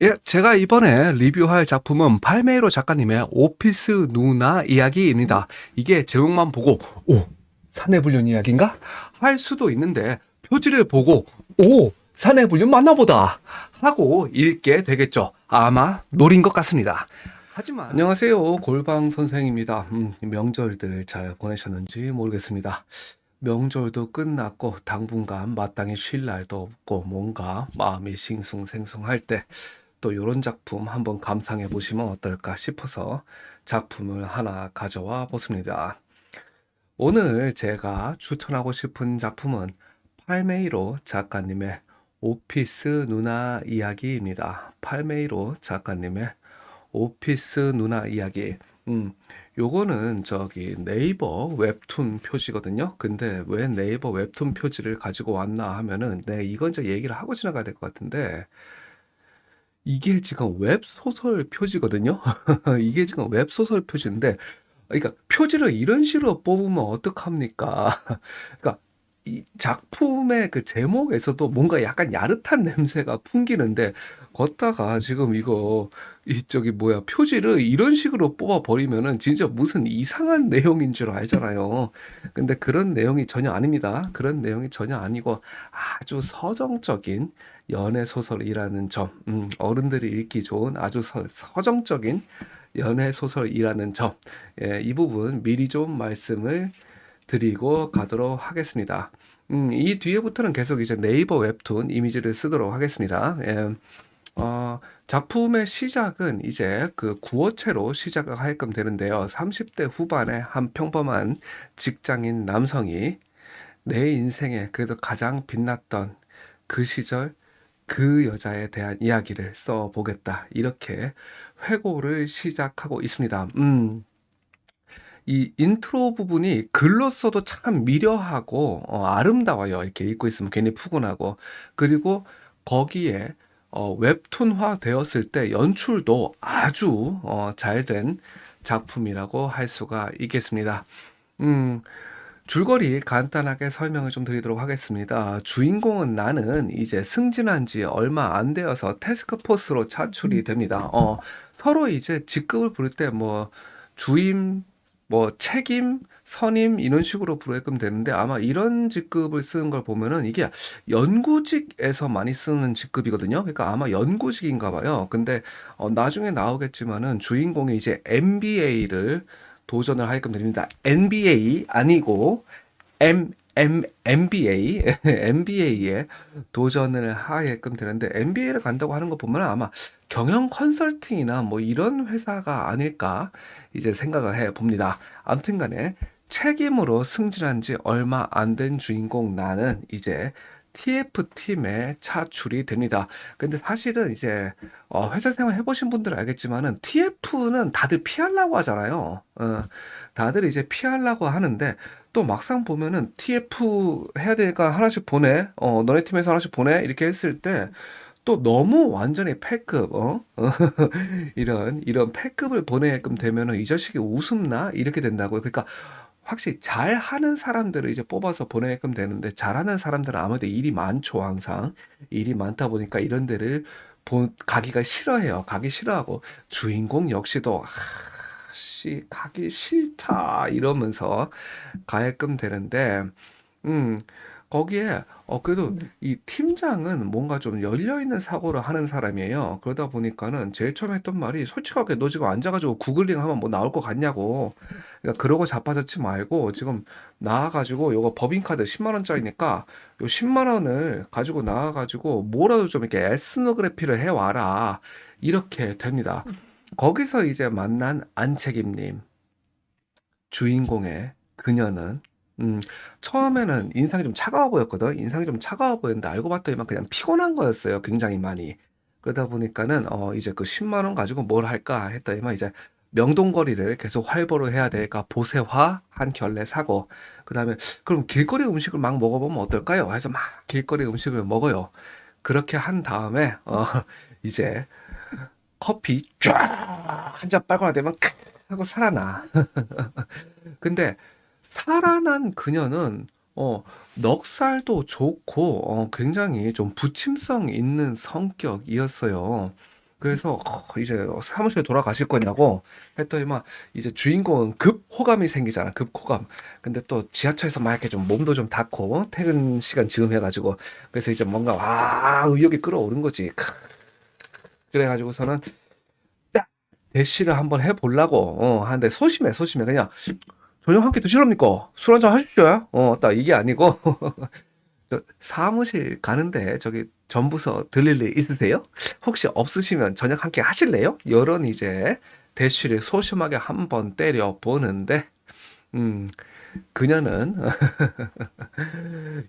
예, 제가 이번에 리뷰할 작품은 팔메이로 작가님의 오피스 누나 이야기입니다. 이게 제목만 보고, 오, 사내불륜 이야기인가? 할 수도 있는데, 표지를 보고, 오, 사내불륜 맞나보다! 하고 읽게 되겠죠. 아마 노린 것 같습니다. 하지만, 안녕하세요. 골방 선생입니다. 명절들 잘 보내셨는지 모르겠습니다. 명절도 끝났고, 당분간 마땅히 쉴 날도 없고, 뭔가 마음이 싱숭생숭할 때, 또 요런 작품 한번 감상해 보시면 어떨까 싶어서 작품을 하나 가져와 보습니다. 오늘 제가 추천하고 싶은 작품은 팔메이로 작가님의 오피스 누나 이야기입니다. 팔메이로 작가님의 오피스 누나 이야기. 음, 요거는 저기 네이버 웹툰 표지거든요. 근데 왜 네이버 웹툰 표지를 가지고 왔나 하면은, 네, 이건 이제 얘기를 하고 지나가야 될 것 같은데, 이게 지금 웹소설 표지거든요. 이게 지금 웹소설 표지인데, 그러니까 표지를 이런 식으로 뽑으면 어떡합니까? 그러니까 이 작품의 그 제목에서도 뭔가 약간 야릇한 냄새가 풍기는데, 걷다가 지금 이거 이 저기 뭐야 표지를 이런 식으로 뽑아 버리면은 진짜 무슨 이상한 내용인 줄 알잖아요. 근데 그런 내용이 전혀 아닙니다. 그런 내용이 전혀 아니고 아주 서정적인 연애 소설이라는 점, 어른들이 읽기 좋은 아주 서정적인 연애 소설이라는 점, 예, 이 부분 미리 좀 말씀을 드리고 가도록 하겠습니다. 이 뒤에부터는 계속 이제 네이버 웹툰 이미지를 쓰도록 하겠습니다. 예, 작품의 시작은 이제 그 구어체로 시작을 하게끔 되는데요. 30대 후반의 한 평범한 직장인 남성이 내 인생에 그래도 가장 빛났던 그 시절 그 여자에 대한 이야기를 써보겠다. 이렇게 회고를 시작하고 있습니다. 이 인트로 부분이 글로써도 참 미려하고 아름다워요. 이렇게 읽고 있으면 괜히 푸근하고. 그리고 거기에 웹툰화 되었을 때 연출도 아주 잘된 작품이라고 할 수가 있겠습니다. 음, 줄거리 간단하게 설명을 좀 드리도록 하겠습니다. 주인공은 나는 이제 승진한 지 얼마 안 되어서 태스크포스로 차출이 됩니다. 서로 이제 직급을 부를 때 뭐 주임, 뭐 책임, 선임 이런 식으로 부르게끔 되는데, 아마 이런 직급을 쓰는 걸 보면은 이게 연구직에서 많이 쓰는 직급이거든요. 그러니까 아마 연구직인가 봐요. 근데 나중에 나오겠지만은 주인공이 이제 MBA를 도전을 하게끔 됩니다. NBA 아니고 MBA, MBA에 도전을 하게끔 되는데, MBA를 간다고 하는 거 보면 아마 경영 컨설팅이나 뭐 이런 회사가 아닐까 이제 생각을 해 봅니다. 아무튼 간에 책임으로 승진한 지 얼마 안 된 주인공 나는 이제 TF팀에 차출이 됩니다. 근데 사실은 이제 회사 생활 해보신 분들은 알겠지만은 TF는 다들 피하려고 하잖아요. 다들 이제 피하려고 하는데, 또 막상 보면은 TF 해야 되니까 하나씩 보내. 너네 팀에서 하나씩 보내. 이렇게 했을 때 또 너무 완전히 패급, 이런 패급을 보내게끔 되면은 이 자식이 웃음나? 이렇게 된다고요. 그러니까 확실히 잘하는 사람들을 이제 뽑아서 보내게끔 되는데, 잘하는 사람들은 아무래도 일이 많죠, 항상. 일이 많다 보니까 이런 데를 가기가 싫어해요. 가기 싫어하고, 주인공 역시도, 가기 싫다, 이러면서 가게끔 되는데, 음, 거기에, 그래도 이 팀장은 뭔가 좀 열려있는 사고를 하는 사람이에요. 그러다 보니까는 제일 처음에 했던 말이, 솔직하게 너 지금 앉아가지고 구글링 하면 뭐 나올 것 같냐고. 그러니까 그러고 자빠졌지 말고 지금 나와가지고 요거 법인카드 10만 원짜리니까 요 10만 원을 가지고 나와가지고 뭐라도 좀 이렇게 에스노그래피를 해와라. 이렇게 됩니다. 거기서 이제 만난 안책임님, 주인공의 그녀는 음, 처음에는 인상이 좀 차가워 보였거든. 인상이 좀 차가워 보였는데 알고 봤더니만 그냥 피곤한 거였어요. 굉장히 많이. 그러다 보니까는 이제 그 10만 원 가지고 뭘 할까 했더니만 이제 명동거리를 계속 활보를 해야 되니까 보세화 한 켤레 사고, 그다음에 그럼 길거리 음식을 막 먹어보면 어떨까요? 해서 막 길거리 음식을 먹어요. 그렇게 한 다음에 이제 커피 쫙 한 잔 빨고 나되면 하고 살아나. 근데 살아난 그녀는 넉살도 좋고 굉장히 좀 부침성 있는 성격이었어요. 그래서 이제 사무실에 돌아가실 거냐고 했더니만 이제 주인공은 급 호감이 생기잖아. 급 호감. 근데 또 지하철에서 막 이렇게 좀 몸도 좀 닿고 퇴근 시간 즈음 해가지고 그래서 이제 뭔가 의욕이 끌어오른 거지. 그래가지고서는 딱 대시를 한번 해보려고 하는데 소심해 그냥 저녁 한 끼 드시랍니까? 술 한잔 하십시오. 딱 이게 아니고 저 사무실 가는데 저기 전부서 들릴 일 있으세요? 혹시 없으시면 저녁 함께 하실래요? 요런 이제 대쉬를 소심하게 한번 때려 보는데 음 그녀는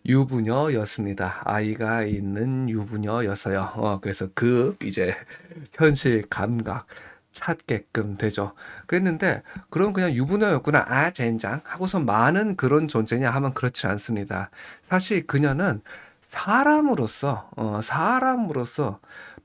유부녀였습니다. 아이가 있는 유부녀였어요. 그래서 그 이제 현실 감각 찾게끔 되죠. 그랬는데 그럼 그냥 유부녀였구나. 아 젠장 하고서 많은 그런 존재냐 하면 그렇지 않습니다. 사실 그녀는 사람으로서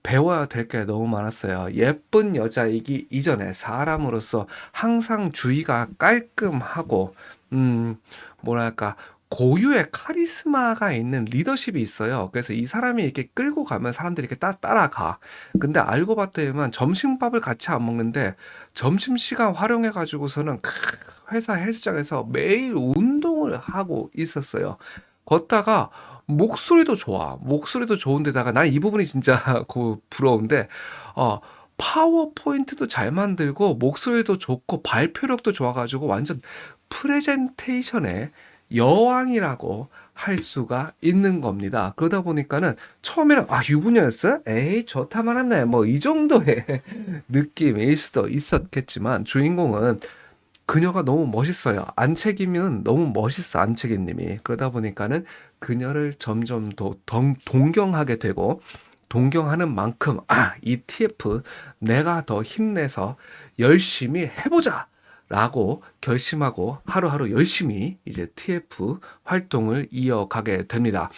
배워야 될 게 너무 많았어요. 예쁜 여자이기 이전에 사람으로서 항상 주의가 깔끔하고 음 뭐랄까 고유의 카리스마가 있는 리더십이 있어요. 그래서 이 사람이 이렇게 끌고 가면 사람들이 이렇게 따라가. 근데 알고 봤더니만 점심밥을 같이 안 먹는데 점심시간 활용해 가지고서는 회사 헬스장에서 매일 운동을 하고 있었어요. 걷다가 목소리도 좋아. 목소리도 좋은데다가 난 이 부분이 진짜 부러운데 어 파워포인트도 잘 만들고 목소리도 좋고 발표력도 좋아 가지고 완전 프레젠테이션의 여왕이라고 할 수가 있는 겁니다. 그러다 보니까는 처음에는 유부녀였어요? 에이 좋다 말았네. 뭐 이 정도의 느낌일 수도 있었겠지만 주인공은 그녀가 너무 멋있어요. 안채기면 너무 멋있어, 안채기님이. 그러다 보니까는 그녀를 점점 더 동경하게 되고 동경하는 만큼 이 TF 내가 더 힘내서 열심히 해보자. 라고 결심하고 하루하루 열심히 이제 TF 활동을 이어가게 됩니다.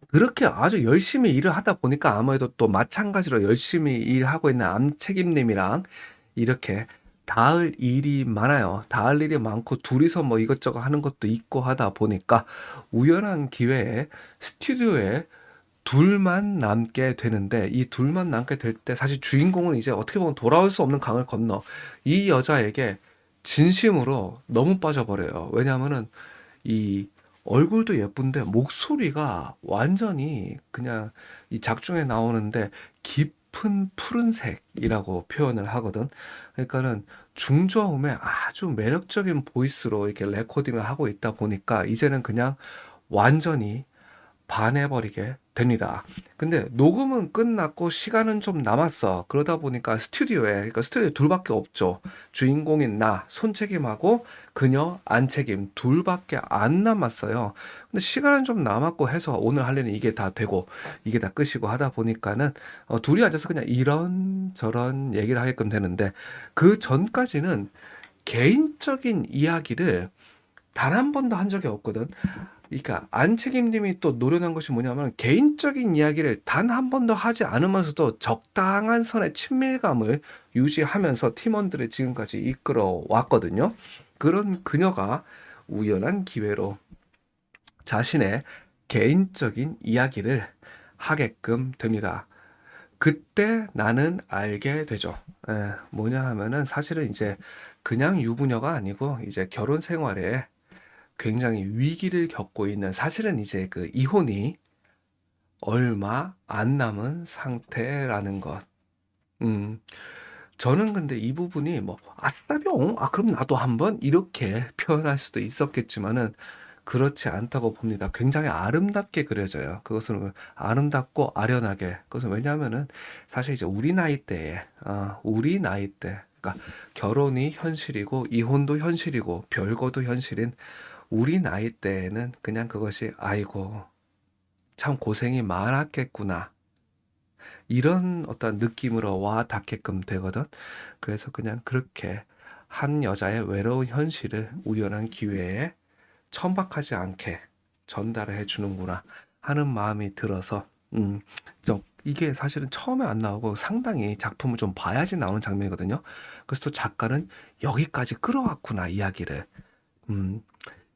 그렇게 아주 열심히 일을 하다 보니까 아무래도 또 마찬가지로 열심히 일하고 있는 암책임님이랑 이렇게 닿을 일이 많아요. 닿을 일이 많고 둘이서 뭐 이것저것 하는 것도 있고 하다 보니까 우연한 기회에 스튜디오에 둘만 남게 되는데 이 둘만 남게 될 때 사실 주인공은 이제 어떻게 보면 돌아올 수 없는 강을 건너 이 여자에게 진심으로 너무 빠져버려요. 왜냐하면은 이 얼굴도 예쁜데 목소리가 완전히 그냥 이 작중에 나오는데 깊은 푸른색이라고 표현을 하거든. 그러니까는 중저음에 아주 매력적인 보이스로 이렇게 레코딩을 하고 있다 보니까 이제는 그냥 완전히 반해버리게 됩니다. 근데 녹음은 끝났고 시간은 좀 남았어. 그러다 보니까 그러니까 스튜디오에 둘밖에 없죠. 주인공인 나, 손책임하고 그녀, 안책임 둘밖에 안 남았어요. 근데 시간은 좀 남았고 해서 오늘 할 일은 이게 다 되고 이게 다 끝이고 하다 보니까는 둘이 앉아서 그냥 이런저런 얘기를 하게끔 되는데 그 전까지는 개인적인 이야기를 단 한 번도 한 적이 없거든. 그러니까 안책임님이 또 노련한 것이 뭐냐면 개인적인 이야기를 단 한 번도 하지 않으면서도 적당한 선의 친밀감을 유지하면서 팀원들을 지금까지 이끌어 왔거든요. 그런 그녀가 우연한 기회로 자신의 개인적인 이야기를 하게끔 됩니다. 그때 나는 알게 되죠. 뭐냐 하면은 사실은 이제 그냥 유부녀가 아니고 이제 결혼 생활에 굉장히 위기를 겪고 있는 사실은 이제 그 이혼이 얼마 안 남은 상태라는 것. 음. 저는 근데 이 부분이 뭐 "아싸병. 그럼 나도 한번." 이렇게 표현할 수도 있었겠지만은 그렇지 않다고 봅니다. 굉장히 아름답게 그려져요. 그것은 아름답고 아련하게. 그것은 왜냐하면은 사실 이제 우리 나이 때 그러니까 결혼이 현실이고 이혼도 현실이고 별거도 현실인 우리 나이 때에는 그냥 그것이 '아이고 참 고생이 많았겠구나.' 이런 어떤 느낌으로 와 닿게끔 되거든. 그래서 그냥 그렇게 한 여자의 외로운 현실을 우연한 기회에 천박하지 않게 전달을 해 주는구나 하는 마음이 들어서 이게 사실은 처음에 안 나오고 상당히 작품을 좀 봐야지 나오는 장면이거든요. 그래서 또 작가는 '여기까지 끌어왔구나 이야기를.' 음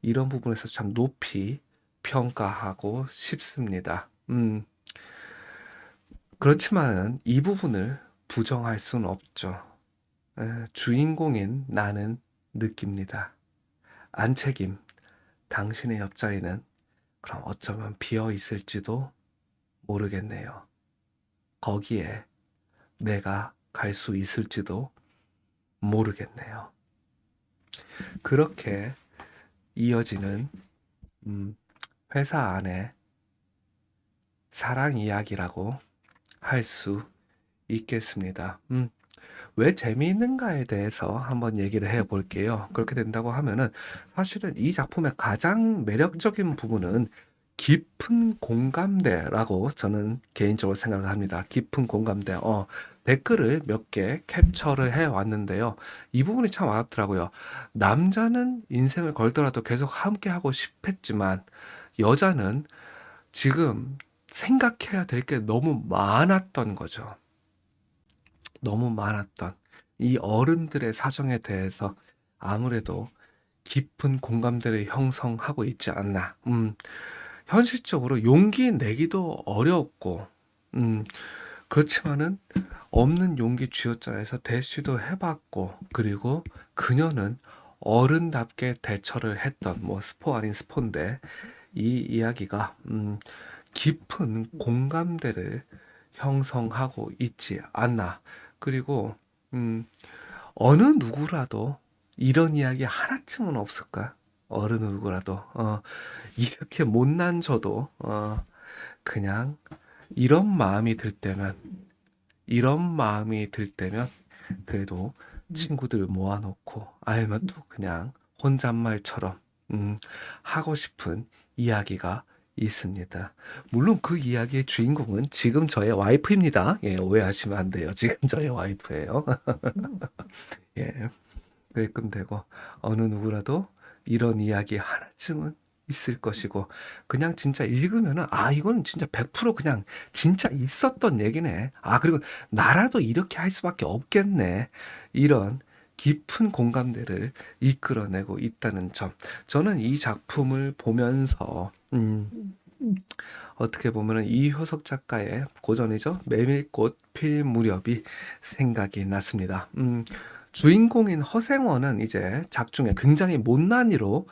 이런 부분에서 참 높이 평가하고 싶습니다. 그렇지만은 이 부분을 부정할 수는 없죠. 주인공인 나는 느낍니다. 안책임, 당신의 옆자리는 그럼 어쩌면 비어 있을지도 모르겠네요. 거기에 내가 갈 수 있을지도 모르겠네요. 그렇게 이어지는 회사 안에 사랑 이야기라고 할 수 있겠습니다. 왜 재미있는가에 대해서 한번 얘기를 해 볼게요. 그렇게 된다고 하면은 사실은 이 작품의 가장 매력적인 부분은 깊은 공감대라고 저는 개인적으로 생각을 합니다. 깊은 공감대. 댓글을 몇 개 캡처를 해 왔는데요. 이 부분이 참 와닿더라고요. 남자는 인생을 걸더라도 계속 함께하고 싶었지만 여자는 지금 생각해야 될 게 너무 많았던 거죠. 너무 많았던 이 어른들의 사정에 대해서 아무래도 깊은 공감대를 형성하고 있지 않나. 현실적으로 용기 내기도 어려웠고, 그렇지만은 없는 용기 쥐어짜에서 대시도 해봤고, 그리고 그녀는 어른답게 대처를 했던, 뭐 스포 아닌 스포인데, 이 이야기가 깊은 공감대를 형성하고 있지 않나. 그리고 어느 누구라도 이런 이야기 하나쯤은 없을까? 어느 누구라도 이렇게 못난 저도 그냥 이런 마음이 들 때면 이런 마음이 들 때면 그래도 친구들 모아놓고 아니면 또 그냥 혼잣말처럼 하고 싶은 이야기가 있습니다. 물론 그 이야기의 주인공은 지금 저의 와이프입니다. 예, 오해하시면 안 돼요. 지금 저의 와이프예요. 예, 그게끔 되고 어느 누구라도 이런 이야기 하나쯤은 있을 것이고 그냥 진짜 읽으면은 아 이거는 진짜 100% 그냥 진짜 있었던 얘기네. 아 그리고 나라도 이렇게 할 수밖에 없겠네. 이런 깊은 공감대를 이끌어내고 있다는 점. 저는 이 작품을 보면서 어떻게 보면은 이효석 작가의 고전이죠. 메밀꽃 필 무렵이 생각이 났습니다. 주인공인 허생원은 이제 작중에 굉장히 못난이로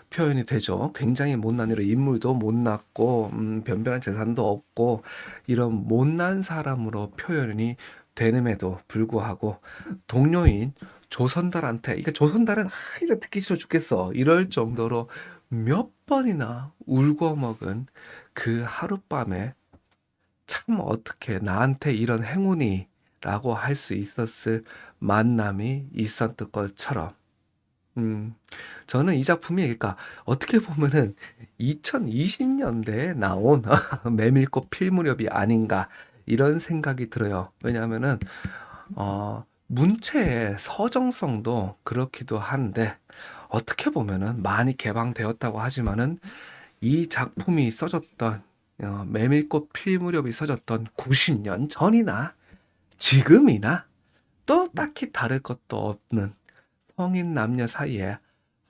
표현이 되죠. 굉장히 못난이로 인물도 못났고 변변한 재산도 없고 이런 못난 사람으로 표현이 되는에도 불구하고 동료인 조선달한테 이게 조선달은 이제 듣기 싫어 죽겠어 이럴 정도로 몇 번이나 울고 먹은 그 하룻밤에 참 어떻게 나한테 이런 행운이 라고 할 수 있었을 만남이 있었던 것처럼 저는 이 작품이 그러니까 어떻게 보면은 2020년대에 나온 메밀꽃 필 무렵이 아닌가 이런 생각이 들어요. 왜냐하면은 문체의 서정성도 그렇기도 한데 어떻게 보면은 많이 개방되었다고 하지만은 이 작품이 써졌던 메밀꽃 필 무렵이 써졌던 90년 전이나 지금이나 또 딱히 다를 것도 없는 성인 남녀 사이에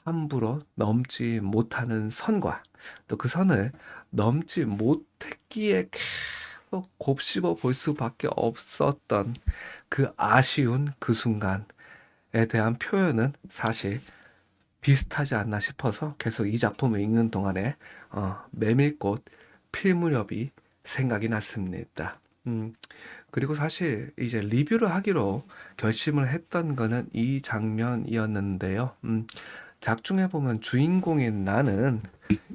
함부로 넘지 못하는 선과 또 그 선을 넘지 못했기에 계속 곱씹어 볼 수밖에 없었던 그 아쉬운 그 순간에 대한 표현은 사실 비슷하지 않나 싶어서 계속 이 작품을 읽는 동안에 메밀꽃 필 무렵이 생각이 났습니다. 그리고 사실 이제 리뷰를 하기로 결심을 했던 거는 이 장면이었는데요. 작중에 보면 주인공인 나는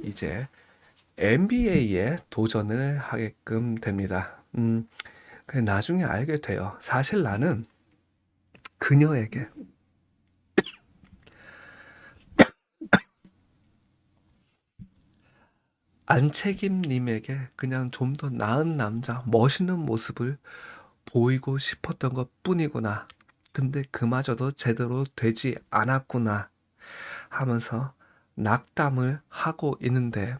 이제 MBA에 도전을 하게끔 됩니다. 나중에 알게 돼요. 사실 나는 그녀에게 안책임님에게 그냥 좀 더 나은 남자, 멋있는 모습을 보이고 싶었던 것 뿐이구나. 근데 그마저도 제대로 되지 않았구나 하면서 낙담을 하고 있는데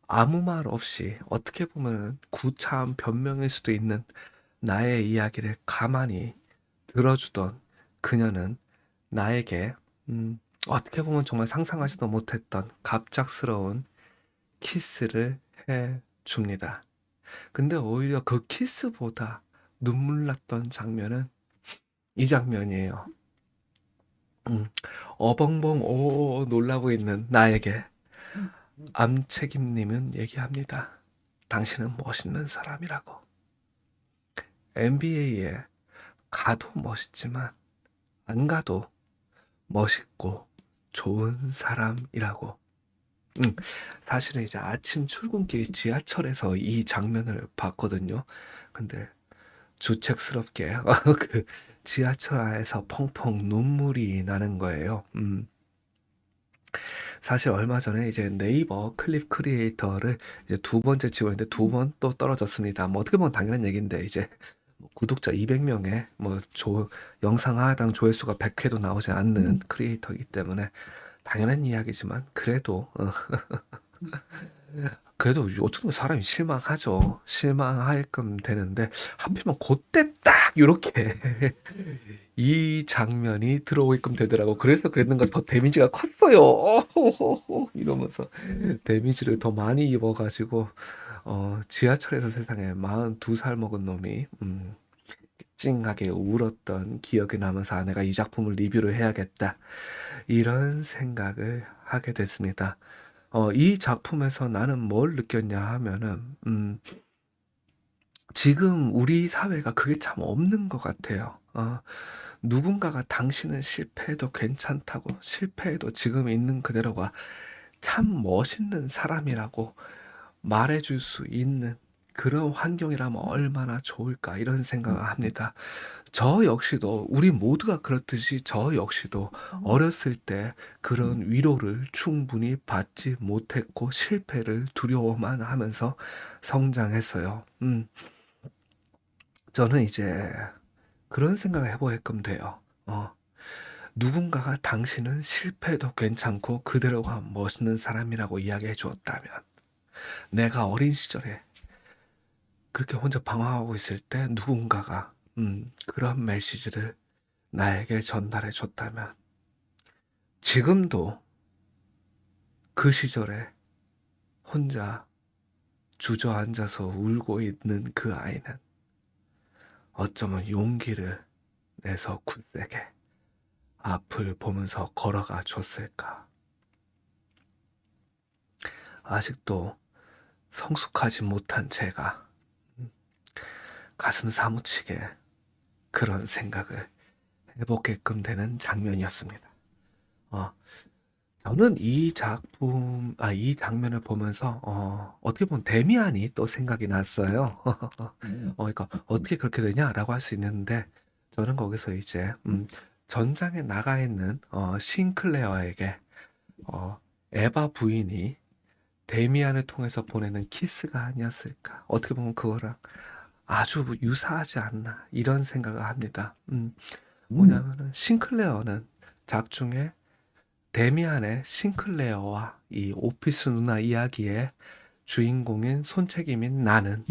아무 말 없이 어떻게 보면 구차한 변명일 수도 있는 나의 이야기를 가만히 들어주던 그녀는 나에게 어떻게 보면 정말 상상하지도 못했던 갑작스러운 키스를 해 줍니다. 근데 오히려 그 키스보다 눈물 났던 장면은 이 장면이에요. 음, 어벙벙 오 놀라고 있는 나에게 암책임님은 얘기합니다. 당신은 멋있는 사람이라고. NBA에 가도 멋있지만 안 가도 멋있고 좋은 사람이라고. 음, 사실은 이제 아침 출근길 지하철에서 이 장면을 봤거든요. 근데 주책스럽게 그 지하철 안에서 펑펑 눈물이 나는 거예요. 사실 얼마 전에 이제 네이버 클립 크리에이터를 이제 두 번째 치고 있는데 두 번 또 떨어졌습니다. 뭐 어떻게 보면 당연한 얘기인데 이제 뭐 구독자 200명에 뭐 영상 하나당 조회수가 100회도 나오지 않는 크리에이터이기 때문에 당연한 이야기지만 그래도 어떻게 보면 사람이 실망하죠. 실망하게끔 되는데 하필이면 그때 딱 요렇게 이 장면이 들어오게끔 되더라고. 그래서 그랬는가 더 데미지가 컸어요. 이러면서 데미지를 더 많이 입어가지고 지하철에서 세상에 42살 먹은 놈이 찡하게 울었던 기억이 나면서 내가 이 작품을 리뷰를 해야겠다. 이런 생각을 하게 됐습니다. 이 작품에서 나는 뭘 느꼈냐 하면은, 지금 우리 사회가 그게 참 없는 것 같아요. 누군가가 당신은 실패해도 괜찮다고, 실패해도 지금 있는 그대로가 참 멋있는 사람이라고 말해줄 수 있는 그런 환경이라면 얼마나 좋을까 이런 생각을 합니다. 저 역시도 우리 모두가 그렇듯이 저 역시도 어렸을 때 그런 위로를 충분히 받지 못했고 실패를 두려워만 하면서 성장했어요. 저는 이제 그런 생각을 해보게끔 돼요. 누군가가 당신은 실패해도 괜찮고 그대로가 멋있는 사람이라고 이야기해 주었다면 내가 어린 시절에 그렇게 혼자 방황하고 있을 때 누군가가 그런 메시지를 나에게 전달해 줬다면 지금도 그 시절에 혼자 주저앉아서 울고 있는 그 아이는 어쩌면 용기를 내서 굳세게 앞을 보면서 걸어가 줬을까. 아직도 성숙하지 못한 제가 가슴 사무치게 그런 생각을 해보게끔 되는 장면이었습니다. 어, 저는 이 장면을 보면서, 어떻게 보면 데미안이 또 생각이 났어요. 그러니까 어떻게 그렇게 되냐라고 할 수 있는데, 저는 거기서 이제, 전장에 나가 있는, 싱클레어에게, 에바 부인이 데미안을 통해서 보내는 키스가 아니었을까. 어떻게 보면 그거랑 아주 유사하지 않나, 이런 생각을 합니다. 뭐냐면은, 싱클레어는 작중에 데미안의 싱클레어와 이 오피스 누나 이야기의 주인공인 손책임인 나는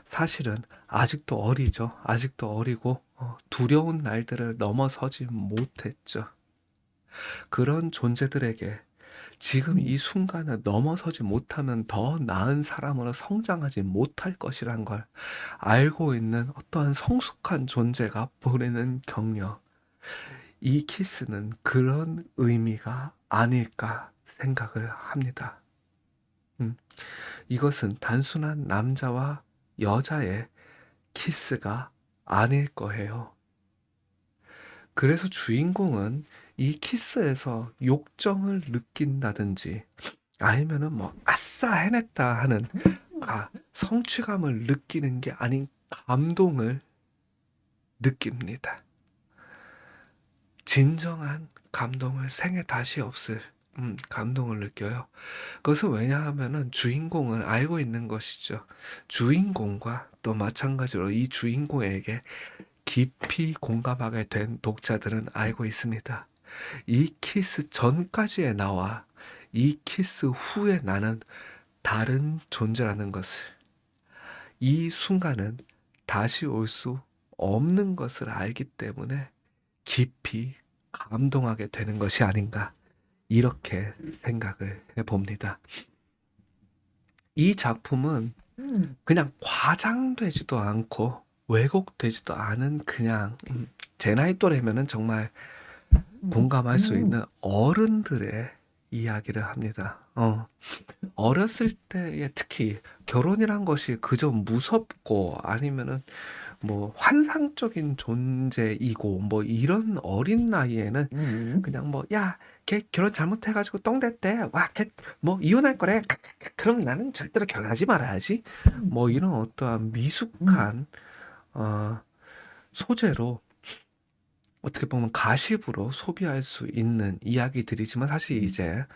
사실은 아직도 어리죠. 아직도 어리고 두려운 날들을 넘어서지 못했죠. 그런 존재들에게 지금 이 순간을 넘어서지 못하면 더 나은 사람으로 성장하지 못할 것이란 걸 알고 있는 어떠한 성숙한 존재가 보내는 격려. 이 키스는 그런 의미가 아닐까 생각을 합니다. 음, 이것은 단순한 남자와 여자의 키스가 아닐 거예요. 그래서 주인공은 이 키스에서 욕정을 느낀다든지 아니면은 뭐 아싸 해냈다 하는 성취감을 느끼는 게 아닌 감동을 느낍니다. 진정한 감동을 생에 다시 없을 감동을 느껴요. 그것은 왜냐하면은 주인공은 알고 있는 것이죠. 주인공과 또 마찬가지로 이 주인공에게 깊이 공감하게 된 독자들은 알고 있습니다. 이 키스 전까지의 나와 이 키스 후에 나는 다른 존재라는 것을, 이 순간은 다시 올 수 없는 것을 알기 때문에 깊이 감동하게 되는 것이 아닌가 이렇게 생각을 해봅니다. 이 작품은 그냥 과장되지도 않고 왜곡되지도 않은 그냥 제 나이 또래면은 정말 공감할 수 있는 어른들의 이야기를 합니다. 어렸을 때에 특히 결혼이란 것이 그저 무섭고 아니면은 뭐 환상적인 존재이고 뭐 이런 어린 나이에는 그냥 뭐 야, 걔 결혼 잘못해가지고 똥 됐대. 와, 걔 뭐 이혼할 거래. 그럼 나는 절대로 결혼하지 말아야지. 뭐 이런 어떠한 미숙한 어, 소재로 어떻게 보면 가십으로 소비할 수 있는 이야기들이지만 사실 이제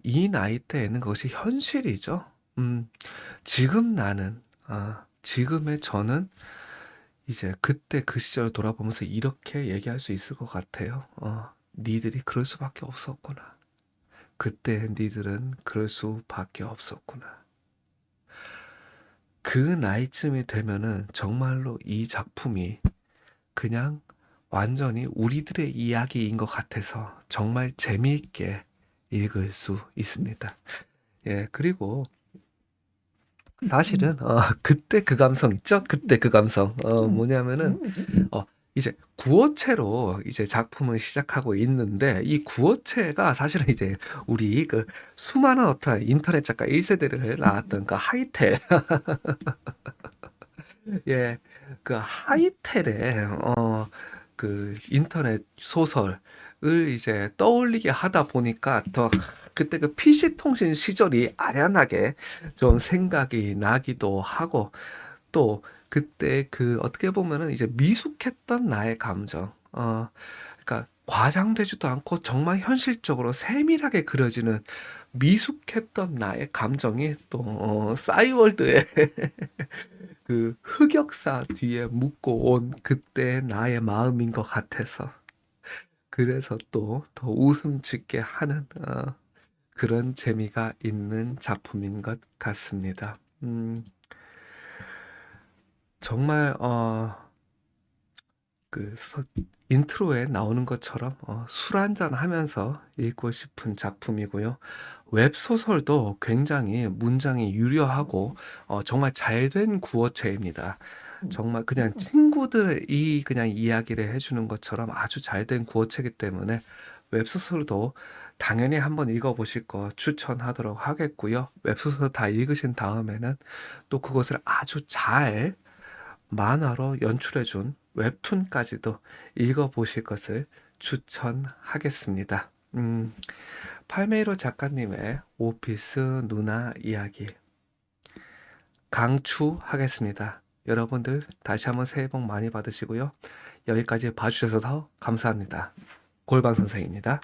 이 나이대에는 그것이 현실이죠. 지금 나는 지금의 저는 이제 그때 그 시절을 돌아보면서 이렇게 얘기할 수 있을 것 같아요. 니들이 그럴 수밖에 없었구나. 그때 니들은 그럴 수밖에 없었구나. 그 나이쯤이 되면은 정말로 이 작품이 그냥 완전히 우리들의 이야기인 것 같아서 정말 재미있게 읽을 수 있습니다. 예, 그리고 사실은 그때 그 감성 있죠? 그때 그 감성. 뭐냐면은 이제 구어체로 이제 작품을 시작하고 있는데 이 구어체가 사실은 이제 우리 그 수많은 어떤 인터넷 작가 1세대를 낳았던 그 하이텔 예, 그 하이텔의 그 인터넷 소설을 이제 떠올리게 하다 보니까 더 그때 그 PC 통신 시절이 아련하게 좀 생각이 나기도 하고 또 그때 그 어떻게 보면은 이제 미숙했던 나의 감정, 그러니까 과장되지도 않고 정말 현실적으로 세밀하게 그려지는 미숙했던 나의 감정이 또 싸이월드의 그 흑역사 뒤에 묻고 온 그때 나의 마음인 것 같아서 그래서 또 더 웃음 짓게 하는 그런 재미가 있는 작품인 것 같습니다. 정말 그 인트로에 나오는 것처럼 술 한잔 하면서 읽고 싶은 작품이고요. 웹소설도 굉장히 문장이 유려하고 정말 잘 된 구어체입니다. 정말 그냥 친구들이 그냥 이야기를 해주는 것처럼 아주 잘 된 구어체이기 때문에 웹소설도 당연히 한번 읽어보실 거 추천하도록 하겠고요. 웹소설 다 읽으신 다음에는 또 그것을 아주 잘 만화로 연출해준 웹툰까지도 읽어보실 것을 추천하겠습니다. 팔메이로 작가님의 오피스 누나 이야기 강추하겠습니다. 여러분들 다시 한번 새해 복 많이 받으시고요. 여기까지 봐주셔서 감사합니다. 골방 선생입니다.